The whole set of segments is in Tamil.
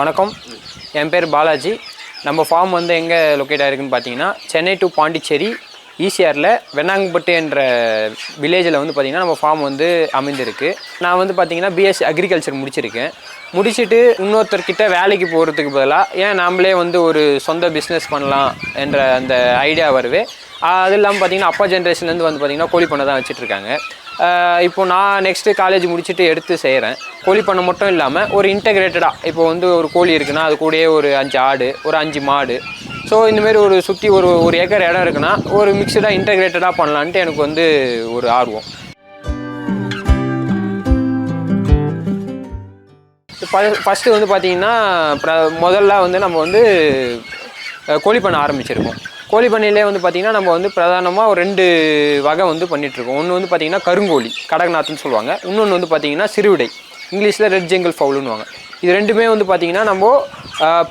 வணக்கம், என் பேர் பாலாஜி. நம்ம ஃபார்ம் வந்து எங்கே லொக்கேட் ஆகிருக்குன்னு பார்த்தீங்கன்னா, சென்னை டு பாண்டிச்சேரி ஈசிஆரில் வெண்ணாங்கப்பட்டு என்ற வில்லேஜில் வந்து பார்த்திங்கன்னா நம்ம ஃபார்ம் வந்து அமைந்திருக்கு. நான் வந்து பார்த்திங்கன்னா பிஎஸ்சி அக்ரிகல்ச்சர் முடிச்சிருக்கேன். முடிச்சுட்டு இன்னொருத்தர்கிட்ட வேலைக்கு போகிறதுக்கு பதிலாக ஏன் நாம்ளே வந்து ஒரு சொந்த பிஸ்னஸ் பண்ணலாம் என்ற அந்த ஐடியா வருவே. அது இல்லாமல் பார்த்திங்கன்னா அப்பா ஜென்ரேஷன்லேருந்து வந்து பார்த்திங்கன்னா கோழி பண்ணை தான் வச்சுட்ருக்காங்க. இப்போது நான் நெக்ஸ்ட்டு காலேஜ் முடிச்சுட்டு எடுத்து செய்கிறேன். கோழி பண்ணை மட்டும் இல்லாமல் ஒரு இன்டெகிரேட்டடாக இப்போ வந்து ஒரு கோழி இருக்குன்னா அது கூடயே ஒரு 5 ஆடு, ஒரு 5 மாடு, ஸோ இந்தமாரி ஒரு சுற்றி ஒரு ஏக்கர் இடம் இருக்குன்னா ஒரு மிக்சடாக இன்டெகிரேட்டடாக பண்ணலான்ட்டு எனக்கு வந்து ஒரு ஆர்வம். ஃபஸ்ட்டு வந்து பார்த்திங்கன்னா முதல்ல வந்து நம்ம வந்து கோழி பண்ணை ஆரம்பிச்சிருக்கோம். கோழி பண்ணையிலே வந்து பார்த்திங்கன்னா நம்ம வந்து பிரதானமாக ஒரு 2 வகை வந்து பண்ணிகிட்ருக்கோம். ஒன்று வந்து பார்த்திங்கன்னா கருங்கோழி, கடக்நாத்னு சொல்லுவாங்க. இன்னொன்று வந்து பார்த்திங்கன்னா சிறுவிடை, இங்கிலீஷில் ரெட் ஜெங்கல் ஃபவுலுன்னுவாங்க. இது 2மே வந்து பார்த்திங்கன்னா நம்ம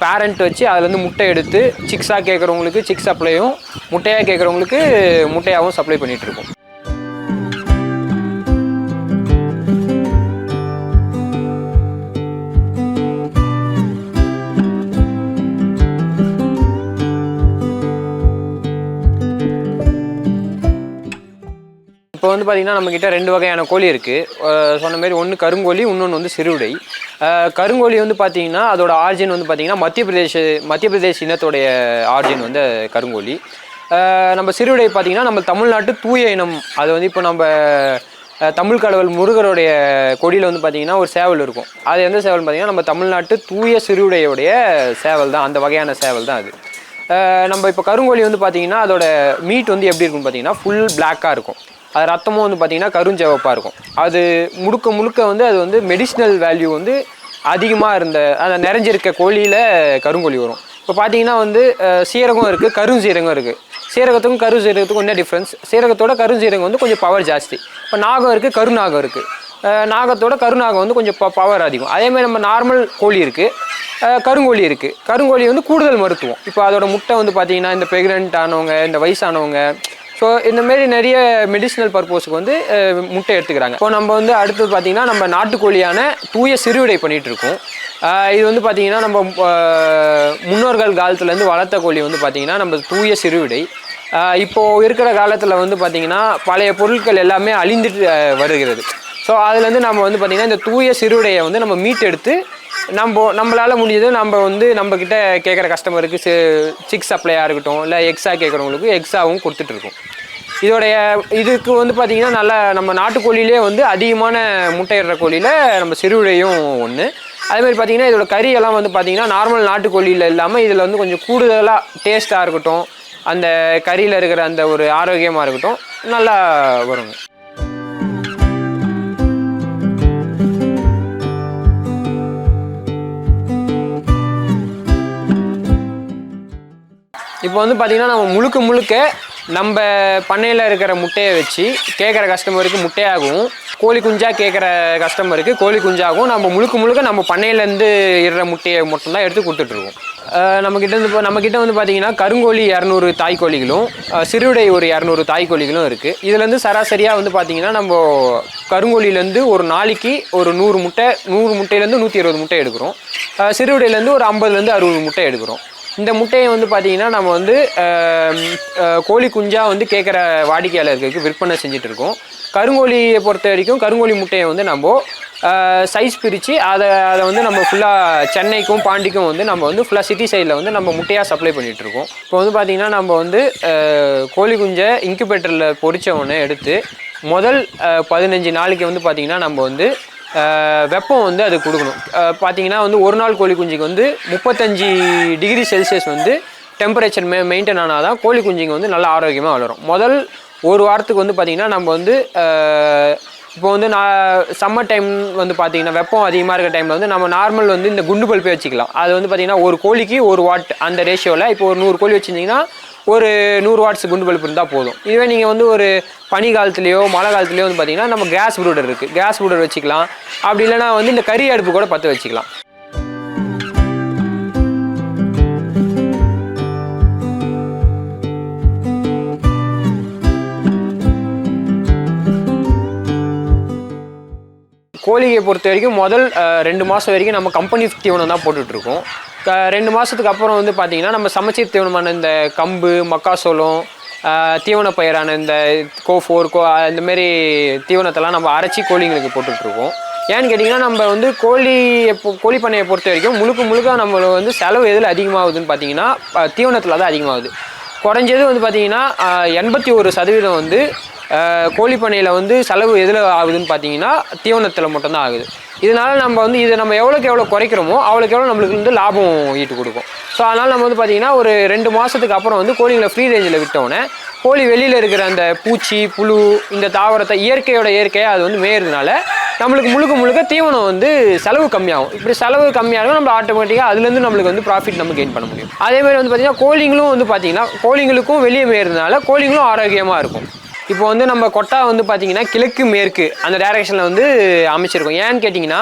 பேரண்ட் வச்சு அதுலேருந்து முட்டை எடுத்து சிக்ஸாக கேட்குறவங்களுக்கு சிக்ஸ் சப்ளையும், முட்டையாக கேட்குறவங்களுக்கு முட்டையாகவும் சப்ளை பண்ணிகிட்ருக்கோம். இப்போ வந்து பார்த்திங்கன்னா நம்மக்கிட்ட 2 வகையான கோழி இருக்குது. சொன்ன மாரி ஒன்று கருங்கோழி, இன்னொன்று வந்து சிறுவிடை. கருங்கோழி வந்து பார்த்திங்கன்னா அதோட ஆர்ஜின் வந்து பார்த்திங்கன்னா மத்திய பிரதேஷ் இனத்தோடைய ஆர்ஜின் வந்து கருங்கோழி. நம்ம சிறுவிடை பார்த்திங்கன்னா நம்ம தமிழ்நாட்டு தூய இனம். அது வந்து இப்போ நம்ம தமிழ் கடவுள் முருகருடைய கொடியில் வந்து பார்த்திங்கன்னா ஒரு சேவல் இருக்கும். அது எந்த சேவல் பார்த்திங்கன்னா நம்ம தமிழ்நாட்டு தூய சிறுவிடையோடைய சேவல் தான், அந்த வகையான சேவல் தான் அது. நம்ம இப்போ கருங்கோழி வந்து பார்த்திங்கன்னா அதோட மீட் வந்து எப்படி இருக்குன்னு பார்த்திங்கன்னா ஃபுல் பிளாக்காக இருக்கும். அது ரத்தமும் வந்து பார்த்திங்கன்னா கருஞ்சவப்பாக இருக்கும். அது முழுக்க வந்து அது வந்து மெடிசினல் வேல்யூ வந்து அதிகமாக அதை நிறைஞ்சிருக்க கோழியில் கருங்கோழி வரும். இப்போ பார்த்திங்கன்னா வந்து சீரகம் இருக்குது, கருஞ்சீரகம் இருக்குது. சீரகத்துக்கும் கருஞ்சீரகத்துக்கும் என்ன டிஃப்ரென்ஸ்? சீரகத்தோட கருஞ்சீரகம் வந்து கொஞ்சம் பவர் ஜாஸ்தி. இப்போ நாகம் இருக்குது, கருநாகம் இருக்குது. நாகத்தோட கருநாகம் வந்து கொஞ்சம் பவர் அதிகம். அதேமாதிரி நம்ம நார்மல் கோழி இருக்குது, கருங்கோழி இருக்குது. கருங்கோழி வந்து கூடுதல் மருத்துவம். இப்போ அதோட முட்டை வந்து பார்த்திங்கன்னா இந்த ப்ரெக்னென்ட் ஆனவங்க, இந்த வயசானவங்க, ஸோ இந்தமாரி நிறைய மெடிசினல் பர்பஸுக்கு வந்து முட்டை எடுத்துக்கிறாங்க. இப்போ நம்ம வந்து அடுத்தது பார்த்திங்கன்னா நம்ம நாட்டுக்கோழியான தூய சிறுவிடை பண்ணிகிட்ருக்கோம். இது வந்து பார்த்திங்கன்னா நம்ம முன்னோர்கள் காலத்துலேருந்து வளர்த்த கோழி வந்து பார்த்திங்கன்னா நம்ம தூய சிறுவிடை. இப்போது இருக்கிற காலத்தில் வந்து பார்த்திங்கன்னா பழைய பொருட்கள் எல்லாமே அழிந்துட்டு வருகிறது. ஸோ அதுலேருந்து நம்ம வந்து பார்த்திங்கன்னா இந்த தூய சிறுவிடையை வந்து நம்ம மீட்டெடுத்து நம்மளால் முடிஞ்சது நம்ம வந்து நம்மக்கிட்ட கேட்குற கஸ்டமருக்கு சிக்ஸ் சப்ளையாக இருக்கட்டும், இல்லை எக்ஸாக கேட்குறவங்களுக்கு எக்ஸாகவும் கொடுத்துட்ருக்கோம். இதுக்கு வந்து பார்த்திங்கன்னா நல்லா நம்ம நாட்டுக்கோழிலே வந்து அதிகமான முட்டையிடுற கோழியில் நம்ம சிறுவிடையும் ஒன்று. அதேமாதிரி பார்த்திங்கன்னா இதோட கறியெல்லாம் வந்து பார்த்திங்கன்னா நார்மல் நாட்டுக்கோழியில் இல்லாமல் இதில் வந்து கொஞ்சம் கூடுதலாக டேஸ்ட்டாக இருக்கட்டும், அந்த கறியில் இருக்கிற அந்த ஒரு ஆரோக்கியமாக இருக்கட்டும், நல்லா வருங்க. இப்போ வந்து பார்த்திங்கன்னா நம்ம முழுக்க நம்ம பண்ணையில் இருக்கிற முட்டையை வச்சு கேட்குற கஸ்டமருக்கு முட்டையாகவும், கோழி குஞ்சாக கேட்குற கஸ்டமருக்கு கோழி குஞ்சாகவும் நம்ம முழுக்க நம்ம பண்ணையிலேருந்து இடுற முட்டையை மட்டும்தான் எடுத்து கொடுத்துட்ருக்கோம். நம்மக்கிட்ட வந்து பார்த்திங்கன்னா கருங்கோழி 200 தாய்க்கோழிகளும், சிறுவிடை ஒரு 200 தாய்க்கோழிகளும் இருக்குது. இதுலேருந்து சராசரியாக வந்து பார்த்திங்கன்னா நம்ம கருங்கோழிலேருந்து ஒரு நாளைக்கு ஒரு 100 முட்டையிலேருந்து 120 முட்டை எடுக்கிறோம். சிறுவிடையிலேருந்து ஒரு 50லேருந்து 60 முட்டை எடுக்கிறோம். இந்த முட்டையை வந்து பார்த்திங்கன்னா நம்ம வந்து கோழி குஞ்சாக வந்து கேட்குற வாடிக்கையாளர்களுக்கு விற்பனை செஞ்சிட்ருக்கோம். கருங்கோழியை பொறுத்த வரைக்கும் கருங்கோழி முட்டையை வந்து நம்ம சைஸ் பிரித்து அதை வந்து நம்ம ஃபுல்லாக சென்னைக்கும் பாண்டிக்கும் வந்து நம்ம வந்து ஃபுல்லாக சிட்டி சைடில் வந்து நம்ம முட்டையாக சப்ளை பண்ணிகிட்ருக்கோம். இப்போ வந்து பார்த்திங்கன்னா நம்ம வந்து கோழி குஞ்சை இன்குபேட்டரில் பொரித்தவொடனே எடுத்து முதல் 15 நாளைக்கு வந்து பார்த்திங்கன்னா நம்ம வந்து வெப்பம் வந்து அது கொடுக்கணும். பார்த்திங்கன்னா வந்து ஒரு நாள் கோழி குஞ்சுக்கு வந்து 35 டிகிரி செல்சியஸ் வந்து டெம்பரேச்சர் மெயின்டைன் ஆனால் தான் கோழி குஞ்சுங்க வந்து நல்லா ஆரோக்கியமாக வளரும். முதல் ஒரு வாரத்துக்கு வந்து பார்த்திங்கன்னா நம்ம வந்து இப்போ வந்து சம்மர் டைம் வந்து பார்த்திங்கன்னா வெப்பம் அதிகமாக இருக்கிற டைமில் வந்து நம்ம நார்மல் வந்து இந்த குண்டு பல்பே வச்சுக்கலாம். அது வந்து பார்த்திங்கன்னா ஒரு கோழிக்கு 1 வாட் அந்த ரேஷியோவில் இப்போ ஒரு 100 கோழி வச்சுருந்திங்கன்னா ஒரு 100 வாட்ஸ் குண்டு பல்ப் இருந்தால் போதும். இதுவே நீங்கள் வந்து ஒரு பனி காலத்துலேயோ மழை காலத்துலேயோ வந்து பார்த்திங்கன்னா நம்ம கேஸ் ப்ரூடர் இருக்குது, கேஸ் ப்ரூடர் வச்சுக்கலாம். அப்படி இல்லைனா வந்து இந்த கறி அடுப்பு கூட பற்ற வச்சுக்கலாம். கோழியை பொறுத்த வரைக்கும் முதல் 2 மாதம் வரைக்கும் நம்ம கம்பெனி தீவனம் தான் போட்டுட்ருக்கோம். 2 மாதத்துக்கு அப்புறம் வந்து பார்த்திங்கன்னா நம்ம சமச்சீர் தீவனமான இந்த கம்பு, மக்காசோளம், தீவன பயிரான இந்த கோ4 இந்தமாரி தீவனத்தெல்லாம் நம்ம அரைச்சி கோழிங்களுக்கு போட்டுட்ருக்கோம். ஏன்னு கேட்டிங்கன்னா நம்ம வந்து கோழி பண்ணையை பொறுத்த வரைக்கும் முழுக்க நம்ம வந்து செலவு எதில் அதிகமாகுதுன்னு பார்த்தீங்கன்னா தீவனத்தில் தான் அதிகமாகுது. குறைஞ்சது வந்து பார்த்திங்கன்னா 81% வந்து கோழி பண்ணையில் வந்து செலவு எதில் ஆகுதுன்னு பார்த்தீங்கன்னா தீவனத்தில் மட்டும்தான் ஆகுது. இதனால் நம்ம வந்து இதை நம்ம எவ்வளோக்கு எவ்வளோ குறைக்கிறோமோ அவ்வளோக்கு எவ்வளோ நம்மளுக்கு வந்து லாபம் ஈட்டு கொடுக்கும். ஸோ அதனால் நம்ம வந்து பார்த்திங்கன்னா ஒரு 2 மாதத்துக்கு அப்புறம் வந்து கோழிங்களை ஃப்ரீ ரேஞ்சில் விட்டோன்னே கோழி வெளியில் இருக்கிற அந்த பூச்சி, புழு, இந்த தாவரத்தை இயற்கையாக அது வந்து மேயறதுனால நம்மளுக்கு முழுக்க தீவனம் வந்து செலவு கம்மியாகும். இப்படி செலவு கம்மியாகும், நம்ம ஆட்டோமேட்டிக்காக அதுலேருந்து நம்மளுக்கு வந்து ப்ராஃபிட் நம்ம கெயின் பண்ண முடியும். அதேமாதிரி வந்து பார்த்திங்கன்னா கோழிங்களும் வந்து பார்த்திங்கன்னா கோழிங்களுக்கும் வெளியே மேயறதுனால கோழிங்களும் ஆரோக்கியமாக இருக்கும். இப்போ வந்து நம்ம கொட்டா வந்து பார்த்திங்கன்னா கிழக்கு மேற்கு அந்த டைரெக்ஷனில் வந்து அமைச்சிருக்கோம். ஏன்னு கேட்டிங்கன்னா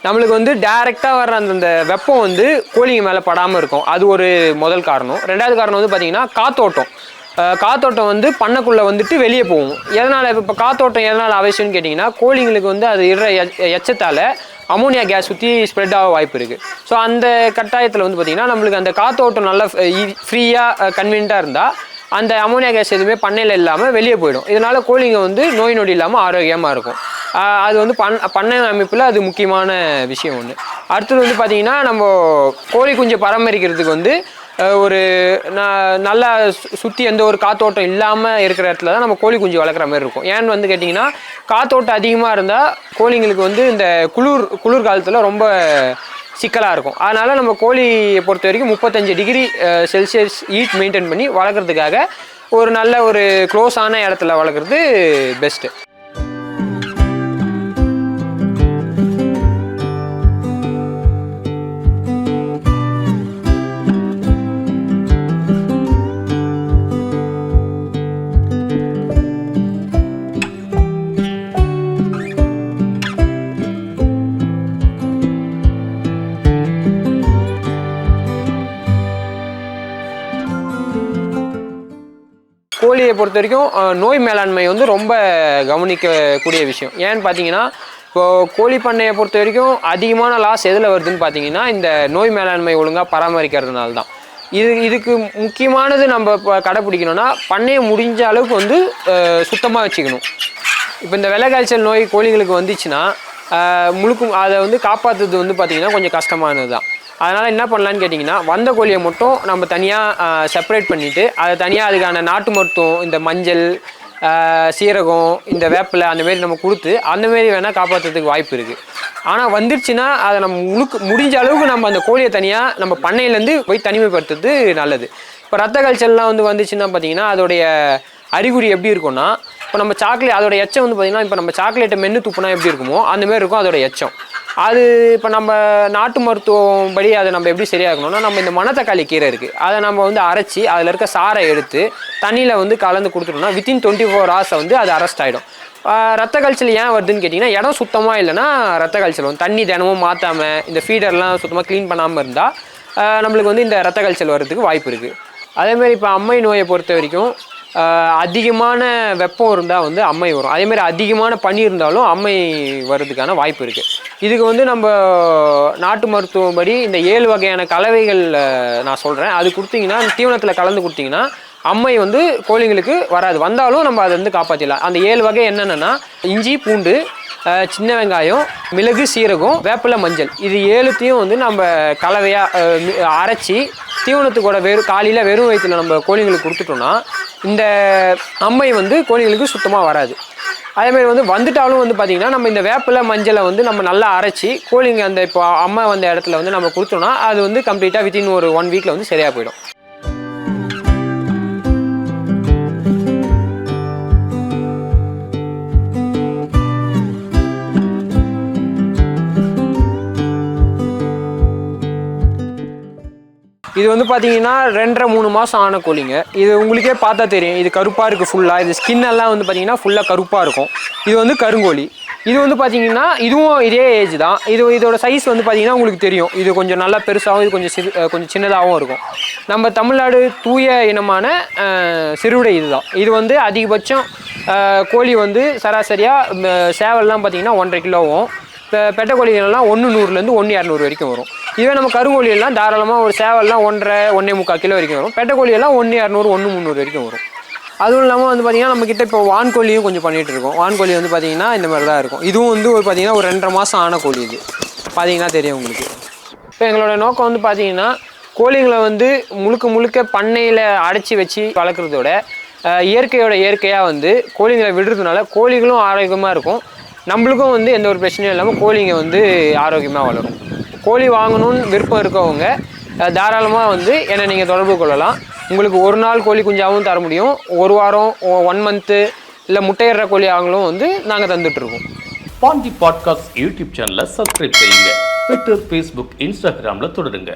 நம்மளுக்கு வந்து டைரெக்டாக வர்ற அந்த வெப்பம் வந்து கோழிங்க மேலே படாமல் இருக்கும். அது ஒரு முதல் காரணம். 2வது காரணம் வந்து பார்த்திங்கன்னா காத்தோட்டம் வந்து பண்ணைக்குள்ளே வந்துட்டு வெளியே போகும். எதனால் இப்போ காத்தோட்டம் எதனால் அவசியம்னு கேட்டிங்கன்னா கோழிங்களுக்கு வந்து அது இடுற எச்சத்தால் அமோனியா கேஸ் சுற்றி ஸ்ப்ரெட் ஆக வாய்ப்பு இருக்குது. ஸோ அந்த கட்டாயத்தில் வந்து பார்த்திங்கன்னா நம்மளுக்கு அந்த காத்தோட்டம் நல்லா ஃப்ரீயாக கன்வீனியண்ட்டாக இருந்தால் அந்த அமோனியா கேஸ் எதுவுமே பண்ணையில் இல்லாமல் வெளியே போயிடும். இதனால் கோழிங்க வந்து நோய் நொடி இல்லாமல் ஆரோக்கியமாக இருக்கும். அது வந்து பண்ணை அமைப்பில் அது முக்கியமான விஷயம் ஒன்று. அடுத்தது வந்து பார்த்திங்கன்னா நம்ம கோழி குஞ்சை பராமரிக்கிறதுக்கு வந்து ஒரு நல்லா சுற்றி எந்த ஒரு காத்தோட்டம் இல்லாமல் இருக்கிற இடத்துல தான் நம்ம கோழி குஞ்சு வளர்க்குற மாதிரி இருக்கும். ஏன்னு வந்து கேட்டிங்கன்னா காத்தோட்டம் அதிகமாக இருந்தால் கோழிங்களுக்கு வந்து இந்த குளிர் காலத்தில் ரொம்ப சிக்கலாக இருக்கும். அதனால் நம்ம கோழியை பொறுத்த வரைக்கும் 35 டிகிரி செல்சியஸ் ஹீட் மெயின்டைன் பண்ணி வளர்க்குறதுக்காக ஒரு நல்ல ஒரு க்ளோஸான இடத்துல வளர்க்குறது பெஸ்ட்டு. கோழியை பொறுத்த வரைக்கும் நோய் மேலாண்மை வந்து ரொம்ப கவனிக்கக்கூடிய விஷயம். ஏன்னு பார்த்தீங்கன்னா இப்போது கோழி பண்ணையை பொறுத்த வரைக்கும் அதிகமான லாஸ் எதில் வருதுன்னு பார்த்தீங்கன்னா இந்த நோய் மேலாண்மை ஒழுங்காக பராமரிக்கிறதுனால தான். இதுக்கு முக்கியமானது நம்ம இப்போ கடைப்பிடிக்கணும்னா பண்ணையை முடிஞ்ச அளவுக்கு வந்து சுத்தமாக வச்சுக்கணும். இப்போ இந்த வெள்ளை காய்ச்சல் நோய் கோழிங்களுக்கு வந்துச்சுன்னா அதை வந்து காப்பாற்றுறது வந்து பார்த்திங்கன்னா கொஞ்சம் கஷ்டமானது தான். அதனால் என்ன பண்ணலான்னு கேட்டிங்கன்னா வந்த கோழியை மட்டும் நம்ம தனியாக செப்பரேட் பண்ணிவிட்டு அதை தனியாக அதுக்கான நாட்டு மருத்துவம், இந்த மஞ்சள், சீரகம், இந்த வேப்பிலை அந்தமாரி நம்ம கொடுத்து அந்தமாரி வேணால் காப்பாற்றுறதுக்கு வாய்ப்பு இருக்குது. ஆனால் வந்துடுச்சுன்னா அதை நம்ம முடிஞ்ச அளவுக்கு நம்ம அந்த கோழியை தனியாக நம்ம பண்ணையிலேருந்து போய் தனிமைப்படுத்துறது நல்லது. இப்போ ரத்த காய்ச்சல்லாம் வந்து வந்துச்சுன்னா பார்த்திங்கன்னா அதோடைய அறிகுறி எப்படி இருக்கும்னா இப்போ நம்ம அதோட எச்சம் வந்து பார்த்திங்கன்னா இப்போ நம்ம சாக்லேட்டை மென்று துப்புனா எப்படி இருக்குமோ அந்தமாரி இருக்கும் அதோட எச்சம். அது இப்போ நம்ம நாட்டு மருத்துவம் படி அதை நம்ம எப்படி சரியாகணும்னா நம்ம இந்த மணத்தக்காளி கீரை இருக்குது அதை நம்ம வந்து அரைச்சி அதில் இருக்க சாரை எடுத்து தண்ணியில் வந்து கலந்து கொடுத்துட்டோம்னா வித்தின் 24 hours வந்து அது அரெஸ்ட் ஆகிடும். ரத்த காய்ச்சல் ஏன் வருதுன்னு கேட்டிங்கன்னா இடம் சுத்தமாக இல்லைன்னா ரத்த காய்ச்சல் வரும். தண்ணி தினமும் மாற்றாமல் இந்த ஃபீடர்லாம் சுத்தமாக க்ளீன் பண்ணாமல் இருந்தால் நம்மளுக்கு வந்து இந்த ரத்த காய்ச்சல் வர்றதுக்கு வாய்ப்பு இருக்குது. அதேமாதிரி இப்போ அம்மை நோயை பொறுத்த வரைக்கும் அதிகமான வெப்பம் இருந்தால் வந்து அம்மை வரும். அதேமாதிரி அதிகமான பனி இருந்தாலும் அம்மை வர்றதுக்கான வாய்ப்பு இருக்குது. இதுக்கு வந்து நம்ம நாட்டு மருத்துவம் படி இந்த 7 வகையான கலவைகள் நான் சொல்கிறேன். அது கொடுத்தீங்கன்னா தீவனத்தில் கலந்து கொடுத்தீங்கன்னா அம்மை வந்து கோழிங்களுக்கு வராது. வந்தாலும் நம்ம அதை வந்து காப்பாற்றிடலாம். அந்த 7 வகை என்னென்னா இஞ்சி, பூண்டு, சின்ன வெங்காயம், மிளகு, சீரகம், வேப்பிலை, மஞ்சள், இது 7த்தையும் வந்து நம்ம கலவையாக அரைச்சி தீவனத்துக்கூட காலையில் வெறும் வயிற்றில் நம்ம கோழிங்களுக்கு கொடுத்துட்டோம்னா இந்த அம்மை வந்து கோழிங்களுக்கு சுத்தமாக வராது. அதேமாதிரி வந்து வந்துட்டாலும் வந்து பார்த்திங்கன்னா நம்ம இந்த வேப்பிலை, மஞ்சளை வந்து நம்ம நல்லா அரைச்சி கோழிங்க அந்த இப்போ அம்மை வந்த இடத்துல வந்து நம்ம கொடுத்தோம்னா அது வந்து கம்ப்ளீட்டாக வித்தின் ஒரு 1 வீக்கில் வந்து சரியாக போயிடும். இது வந்து பார்த்தீங்கன்னா 2.5-3 மாதம் ஆன கோழிங்க. இது உங்களுக்கே பார்த்தா தெரியும், இது கருப்பாக இருக்குது ஃபுல்லாக. இது ஸ்கின்னெல்லாம் வந்து பார்த்தீங்கன்னா ஃபுல்லாக கருப்பாக இருக்கும். இது வந்து கருங்கோழி. இது வந்து பார்த்தீங்கன்னா இதுவும் இதே ஏஜ் தான். இதோட சைஸ் வந்து பார்த்தீங்கன்னா உங்களுக்கு தெரியும், இது கொஞ்சம் நல்லா பெருசாகவும் இது கொஞ்சம் சின்னதாகவும் இருக்கும். நம்ம தமிழ்நாடு தூய இனமான சிறுவிடை இதுதான். இது வந்து அதிகபட்சம் கோழி வந்து சராசரியாக சேவல்லாம் பார்த்தீங்கன்னா 1.5 கிலோவும், இப்போ பெட்டை கோழிகள்லாம் 1 100லேருந்து 1 200 வரைக்கும் வரும். இதுவே நம்ம கருங்கோழியெல்லாம் தாராளமாக ஒரு சேவல்லாம் 1.5 1.25 கிலோ வரைக்கும் வரும். பெட்டை கோழியெல்லாம் 1 200 1 300 வரைக்கும் வரும். அதுவும் இல்லாமல் வந்து பார்த்திங்கன்னா நம்மக்கிட்ட இப்போ வான்கோழியும் கொஞ்சம் பண்ணிகிட்டு இருக்கோம். வான்கோழி வந்து பார்த்திங்கன்னா இந்த மாதிரி தான் இருக்கும். இதுவும் வந்து ஒரு பார்த்திங்கன்னா ஒரு 2.5 மாதம் ஆன கோழி. இது பார்த்திங்கன்னா தெரியும் உங்களுக்கு. இப்போ எங்களோட நோக்கம் வந்து பார்த்திங்கன்னா கோழிகளை வந்து முழுக்க பண்ணையில் அடைச்சி வச்சு வளர்க்குறதோட இயற்கையாக வந்து கோழிங்களை விடுறதுனால கோழிகளும் ஆரோக்கியமாக இருக்கும், நம்மளுக்கும் வந்து எந்த ஒரு பிரச்சனையும் இல்லாமல் கோழிங்க வந்து ஆரோக்கியமாக வளரும். கோழி வாங்கணும்னு விருப்பம் இருக்கவங்க தாராளமாக வந்து என்னை நீங்கள் தொடர்பு கொள்ளலாம். உங்களுக்கு ஒரு நாள் கோழி குஞ்சாகவும் தர முடியும், ஒரு வாரம் 1 மந்த்து இல்லை முட்டையிடுற கோழி ஆகலும் வந்து நாங்கள் தந்துட்டுருக்கோம். பாண்டி பாட்காஸ்ட் யூடியூப் சேனலை சப்ஸ்கிரைப் செய்யுங்க. ட்விட்டர், ஃபேஸ்புக், இன்ஸ்டாகிராமில் தொடருங்க.